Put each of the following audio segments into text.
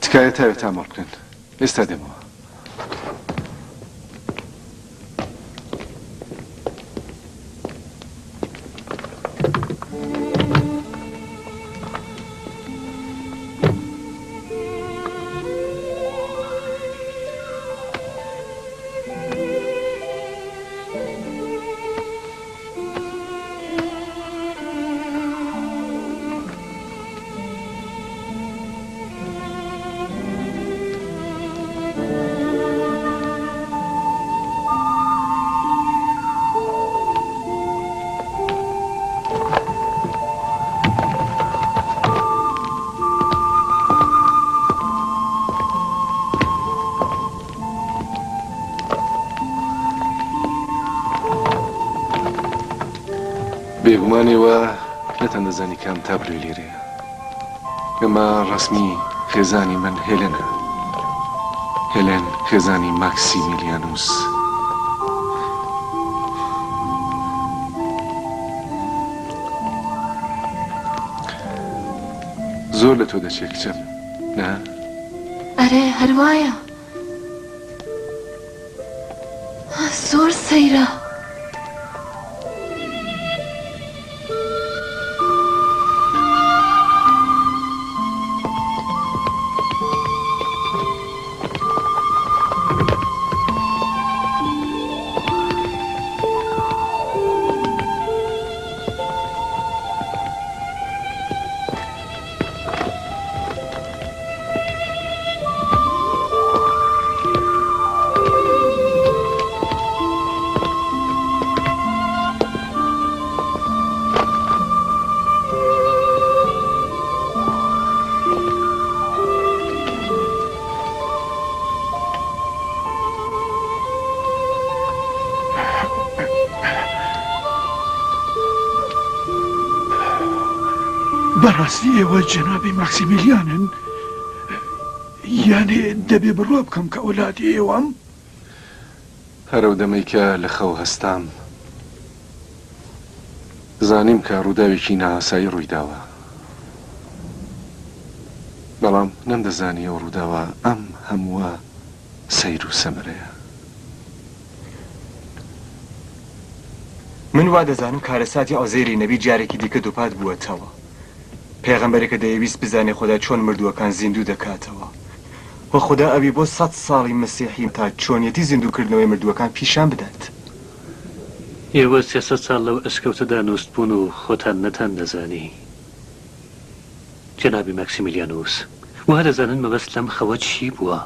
تکایە تاوێت تامەڵ بکەن ئێستا دێمەوە. بێگومانیەوە نەتەندەزانی کام تابلوی لێرەیە. ئەمە ڕسمی خێزانی من هێلەنە. هێلەن خێزانی ماکسیمیلیانوس. زۆر لە تۆ دەچێت کچەم، نا؟ ئەرێ هەروایە، زۆر سەیرە. بەڕاستی ئێوە جەنابی ماکسیمیلیانن؟ یانێ دەبێ بڕوا بکەم کە ئەولادی ئێوەم؟ هەرەو دەمەی کە لە خەو هەستام زانیم کە ڕووداوێکی ناهاسایی ڕوویداوە، بەڵام نەمدەزانی ئەو ڕووداوە ئەم هەمووە سەیر و سەمرەیە. من وا دەزانم کارەساتی ئازێری نەبی جارێکی دیکە دووپات بووەتەوە. پێغەمبەرێکە دەیویست بزانێ خۆدا چۆن مردووەکان زیندوو دەکاتەوە و خۆدا ئەوی بۆ 100 ساڵی مەسیحیم تا چۆنیەتی زیندووکردنەوەی مردووەکان پیشان بدات. ئێوە 300 ساڵ لەو ئەشکەوتەدا نووست بوون و خۆتان نەتان دەزانی. جەنابی ماکسیمیلیانوس، وا دەزانن مەبەست لەم خەوە چی بووە؟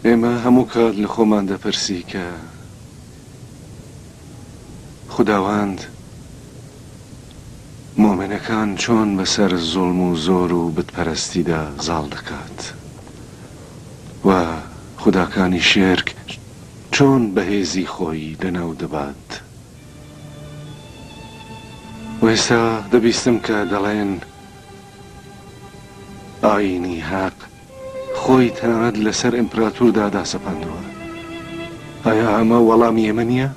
ئێمە هەموو کات لە خۆمان دەپرسی کە خوداوند مۆمنەکان چۆن بەسەر زوڵم و زۆر و بتپەرستیدا زاڵ دەکات و خوداکانی شێرک چۆن بەهێزی خۆی لەناو دەبات. و ئێستا دەبیستم کە دەڵێن ئاینی حەق خۆی تەنانەت لەسەر ئیمپراتوردا داسەپاندووە. ئایا ئەمە وەڵامی ئێمە نییە؟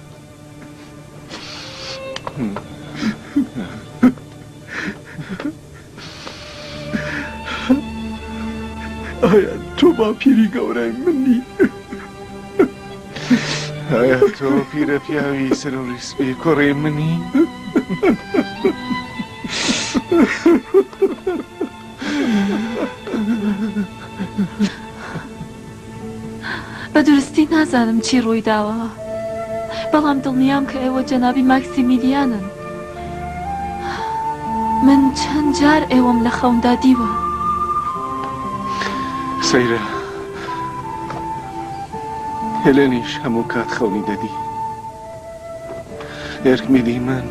ئایا تۆ باپیری گەورەی منی؟ ئایا تۆ پیرە پیاوی سەر و ڕیسپی کوڕی منی؟ بە درستی نازانم چی ڕووی داوە، بەڵام دڵنیام کە ئێوە جەنابی ماکسیمیلیانن. من چەند جار ئێوەم لە خەوندا دیوە. سەیرە، هێلێنیش هەموو کات خەونی دەدی. ئێرکمیدی من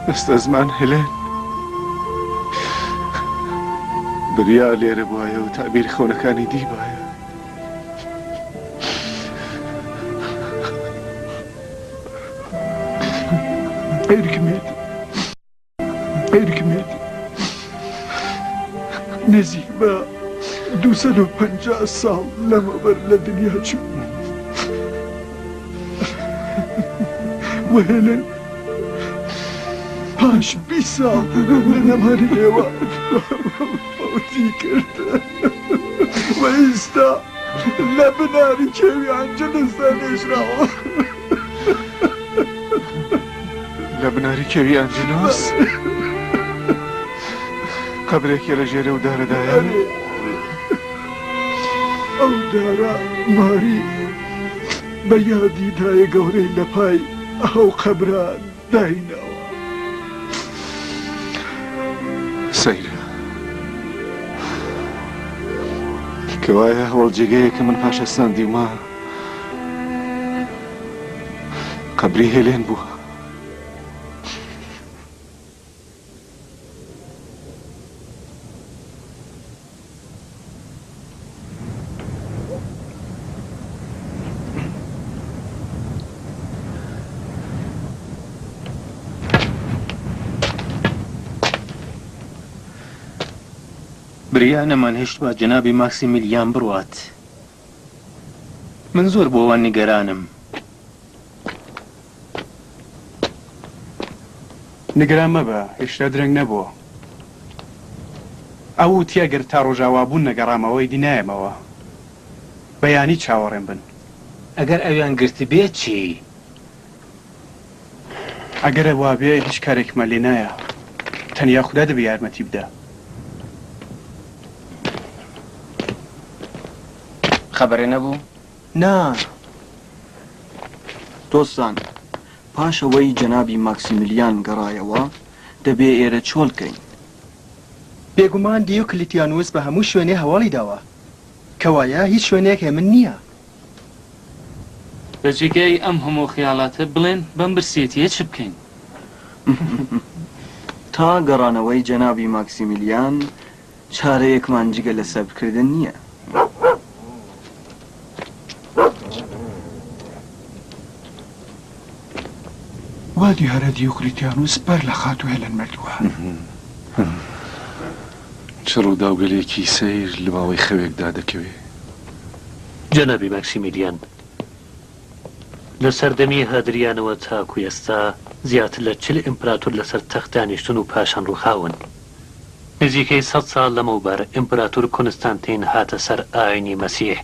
ئەستە زمان هێلێن بریا لێرە بووایە و تابیر خەونەکانی دی بایە. ئێرکمێت نزیک بە 250 ساڵ لەمەبەر لە دنیا چوو و هێلن پاش 20 ساڵ لە نەمانی ئێوە فەوتی کرد و ئێستا لە بناری کێوی ئەنجلسدا نێژراوە. لە بناری کێوی ئەنجلس قەبرێکی لە ژێرە و دارەدایە. ئەو دارە ماری بە یادی دایە گەورەی لە پای ئەو قەبرە داینەوە. سەیرە کەوایە هەوڵجێگەیە کە من پاشەستاندی ومە قەبری هێلێن بووە. بریانەمان هێشت بە جەنابی ماکسیمیلیان بڕوات. من زۆر بۆ ئەوان نیگەرانم. نیگەران مەبە، هێشتا درەنگ نەبووە. ئەو وتیە گەر تا ڕۆژاوا بوون نەگەڕامەوەی دینایەمەوە. بەیانی چاوەڕێم بن. ئەگەر ئەویان گرتی بێت چی؟ ئەگەرە وابێ هیچ کارێکمە لێ نایە. تەنیا خوددا دەبێ یارمەتی بدە. خەبەرێ نەبوو؟ نا دۆستان، پاشەوەی جەنابی ماکسیمیلیان گەڕایەوە دەبێ ئێرە چۆڵکەین. بێگومان دیو کلیتیانوس بە هەموو شوێنێ هەواڵی داوە کەوایە هیچ شوێنێک هێمن نییە. بەجێگەی ئەم هەموو خیاڵاتە بڵێن بەم برسێتیە چ بکەین؟ تا گەڕانەوەی جەنابی ماکسیمیلیان چارەیەکمان جگە لە سەبکردن نییە. وا دیارە دیۆکلیتیانوس بەر لە خاتو هێلن مردووە. چ ڕووداوگەلێکی سەیر لە ماوەی خەوێکدا دەکەوێ. جەنابی ماکسیمیلیان لە سەردەمی هادریانەوە تاکو ئێستا زیاتر لە 40 ئیمپراتۆر لەسەر تەخت دانیشتون و پاشان ڕووخاون. نزیکەی 100 ساڵ لەمەوبەر ئیمپراتۆر کۆنستانتین هاتە سەر ئاینی مەسیح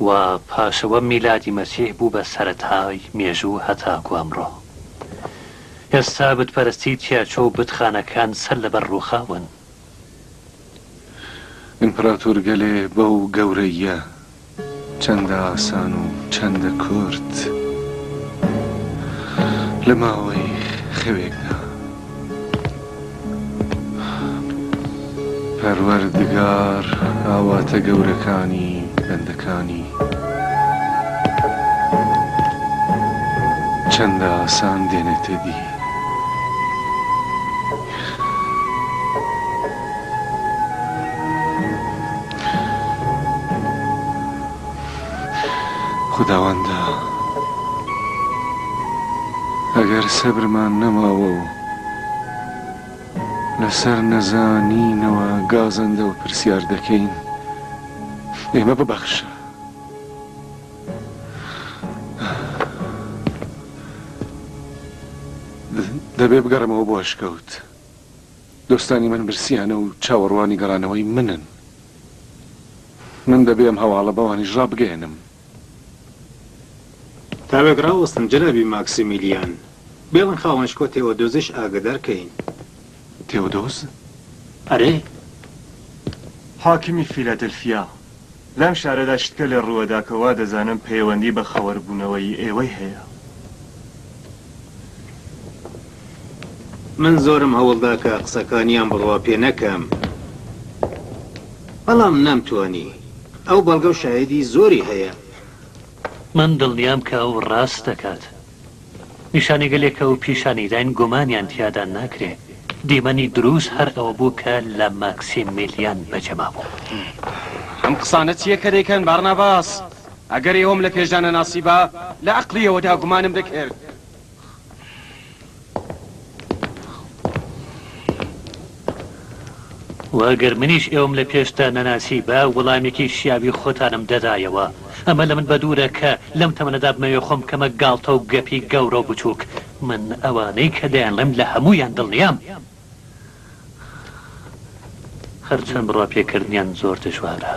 و پاشەوە میلادی مەسیح بوو بە سەرەتای مێژوو هەتاکو ئەمڕۆ. ئێستا بتپەرستی تیاچۆ و بتخانەکان سەر لەبەر ڕووخاون. ئیمپراتۆر گەلێ بەو گەورەیە چەندە ئاسان و چەندە کورت لە ماوەی خەوێکدا. پەروەردگار ئاواتە گەورەکانی بەندەکانی چەندە ئاسان دێنێتە دی. خداوەندە ئەگەر سەبرمان نەماوە و لەسەر نەزانینەوە گازەندە و پرسیار دەکەین ئێمە ببەخشە. دەبێ بگەڕمەوە بۆ ئەشکەوت. دۆستانی من برسیانە و چاوەڕوانی گەڕانەوەی منن. من دەبێ ئەم هەواڵە بەوانی ڕابگەێنم. تاوێک ڕاوەستن جەنابی ماکسیمیلیان بێڵن خاوەنشکۆ تێوەدۆزش ئاگدارکەین. تێودۆز؟ ئەرێ حاکمی فیلادلفیا لەم شارەدا شتکە لێ ڕووەداکەوا دەزانم پەیوەندی بە خەوەربوونەوەی ئێوەی هەیە. من زۆرم هەوڵدا کە قسەکانیان بڕوا پێ نەکەم، بەڵام نەمتوانی. ئەو بەڵگە و شایدی زۆری هەیە. من دڵنیام کە ئەو ڕاست دەکات. نیشانی گەلێکە و پیشانیداین گومانیان تیادا ناکرێ. دیمەنی دروست هەر ئەوە بوو کە لە ماکسیمیلیان بەجەما بوو. ئەم قسانە چییە کە دەیکەن بارناباس؟ ئەگەر ئێوەم لە پێشدانە ناسیبە لە عەقلیەوەدا گومانم دەکرد. واگەر منیش ئێوەم لە پێشدا نەناسی بە وەڵامێکی شیاوی خۆتانم دەدایەوە. ئەمە لە من بە دوورە کە لەم تەمەنەدا بمەوێ خۆم کەمە گاڵتە و گەپی گەورە و بچووک من ئەوانەی کە دەیانڵێم لە هەموویان دڵنیام هەرچەند بڕوا پێکردنیان زۆر دژوارە.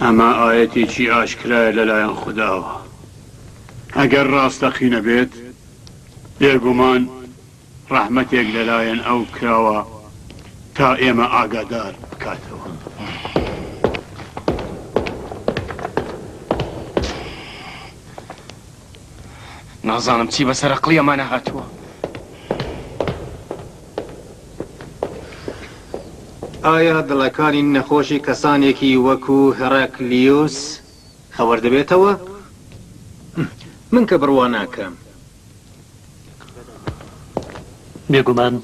ئەمە ئاەتێکی ئاشکرایە لەلایەن خودداوە. ئەگەر ڕاستەقینە بێت بێگومان ڕەحمەتێک لەلایەن ئەو کراوە تا ئێمە ئاگادار بکاتەوە. نازانم چی بەسەر عەقڵی ئەمانە هاتووە. ئایا دڵەکانی نەخۆشی کەسانێکی وەکو هەراکلیۆس خەوەر دەبێتەوە؟ من کە بڕوا ناکەم. بێگومان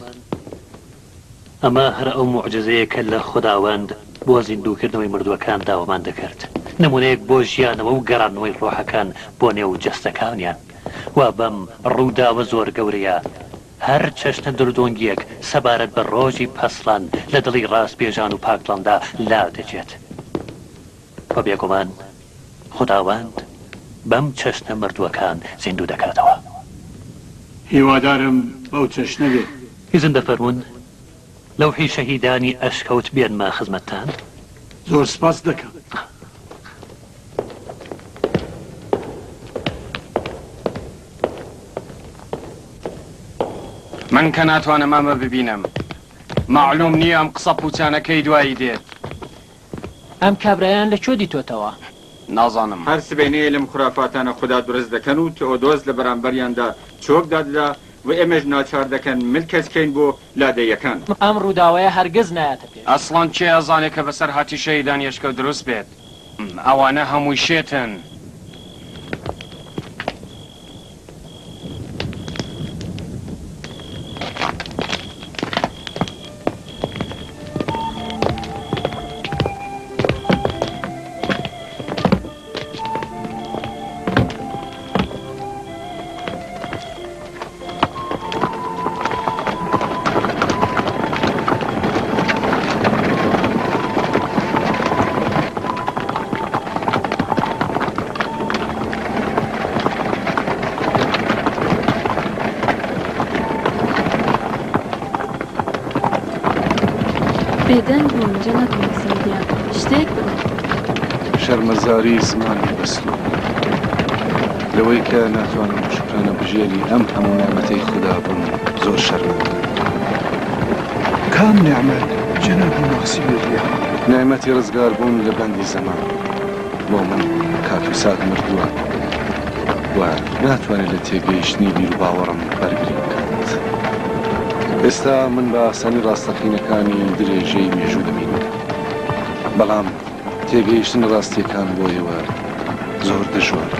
ئەمە هەر ئەو موعجزەیە کە لە خوداوەند بۆ زیندووکردنەوەی مردووەکان داوامان دەکرد، نمونەیەک بۆ ژیانەوە و گەڕانەوەی ڕۆحەکان بۆ نێو جەستەکانیان. و بەم ڕووداوە زۆر گەورەیە هەر چەشنە دردۆنگیەک سەبارەت بە ڕۆژی پەسڵان لە دڵی ڕاستپێژان و پاکڵاندا لا دەچێت. و بێگومان خوداوەند بەم چەشنە مردووەکان زیندوو دەکاتەوە. هیوادارم بەو چەشنە بێت. ئیزن دەفەرمون لەوحی شەهیدانی ئەشکەوت بێنمە خزمەتتان؟ زۆر سپاس دەکەم. من کە ناتوانم ئەمە ببینم، معلوم نییە ئەم قسە پوچانەکەی دوایی دێت. ئەم کابرایان لەکوێ دیتۆتەوە؟ نازانم. هەر سبەینەیە لەم خورافاتانە خوددا دروست دەکەن و تۆدۆز لە بەرامبەریاندا چۆک دادلا و ئێمەش ناچار دەکەن ملکەسکەین بۆ لادەیەکان. ئەم ڕووداوەیە هەرگز نایەتە پێش. ئەسڵان چێ ئەزانێت کە بەسەر هاتی شەهیدان ئەشکەوت دروست بێت؟ ئەوانە هەمووی شێتن. بێدەنگ بووم جەناب مەکسیمیلیان، شتێک بڵێ. شەرمەزاری زمانی بەسلوب لەوەی کە ناتوانم شکرانە بژێری ئەم هەموو نعمەتەی خوددا بم زۆر شەرمەندە. کام نعمەت جەناب مەکسیمیلیان؟ نعمەتی ڕزگار بوون لە بەندی زەمان بۆ من کات و سات مردووە و ناتوانێت لە تێگەیشتنی بیر و باوەڕم بەرگری بکات. ئێستا من بە ئاسانی ڕاستەقینەکانی درێژەی مێژوو دەبینم، بەڵام تێگەیشتن ڕاستیەکان بۆ ئێوە زۆر دژوارە.